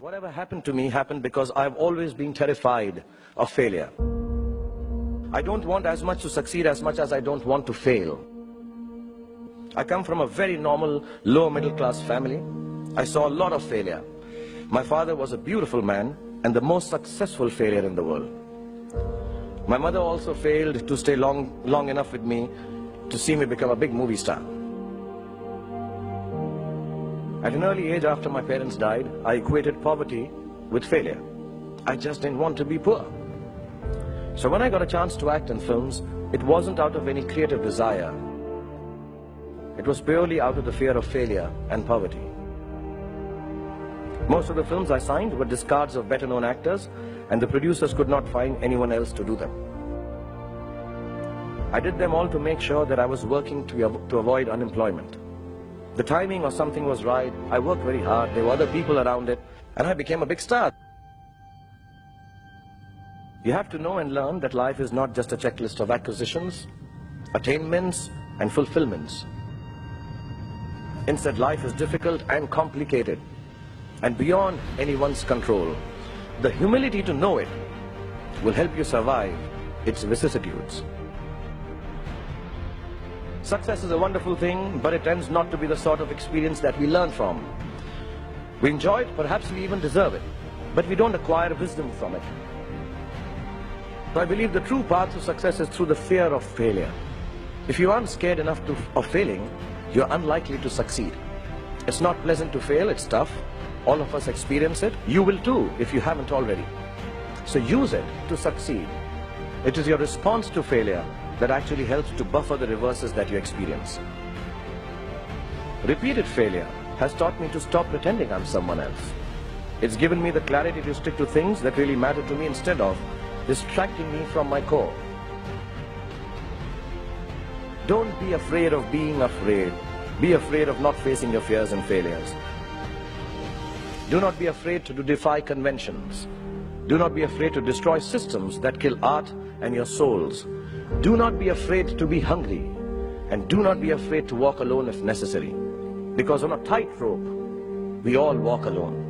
Whatever happened to me happened because I've always been terrified of failure. I don't want as much to succeed as much as I don't want to fail. I come from a very normal, lower middle class family. I saw a lot of failure. My father was a beautiful man and the most successful failure in the world. My mother also failed to stay long enough with me to see me become a big movie star. At an early age after my parents died, I equated poverty with failure. I just didn't want to be poor. So when I got a chance to act in films, it wasn't out of any creative desire. It was purely out of the fear of failure and poverty. Most of the films I signed were discards of better-known actors, and the producers could not find anyone else to do them. I did them all to make sure that I was working to avoid unemployment. The timing or something was right, I worked very hard, there were other people around it, and I became a big star. You have to know and learn that life is not just a checklist of acquisitions, attainments, and fulfillments. Instead, life is difficult and complicated, and beyond anyone's control. The humility to know it will help you survive its vicissitudes. Success is a wonderful thing, but it tends not to be the sort of experience that we learn from. We enjoy it, perhaps we even deserve it, but we don't acquire wisdom from it. So I believe the true path to success is through the fear of failure. If you aren't scared enough of failing, you're unlikely to succeed. It's not pleasant to fail, it's tough. All of us experience it. You will too, if you haven't already. So use it to succeed. It is your response to failure that actually helps to buffer the reverses that you experience. Repeated failure has taught me to stop pretending I'm someone else. It's given me the clarity to stick to things that really matter to me instead of distracting me from my core. Don't be afraid of being afraid. Be afraid of not facing your fears and failures. Do not be afraid to defy conventions. Do not be afraid to destroy systems that kill art and your souls. Do not be afraid to be hungry. And do not be afraid to walk alone if necessary. Because on a tightrope, we all walk alone.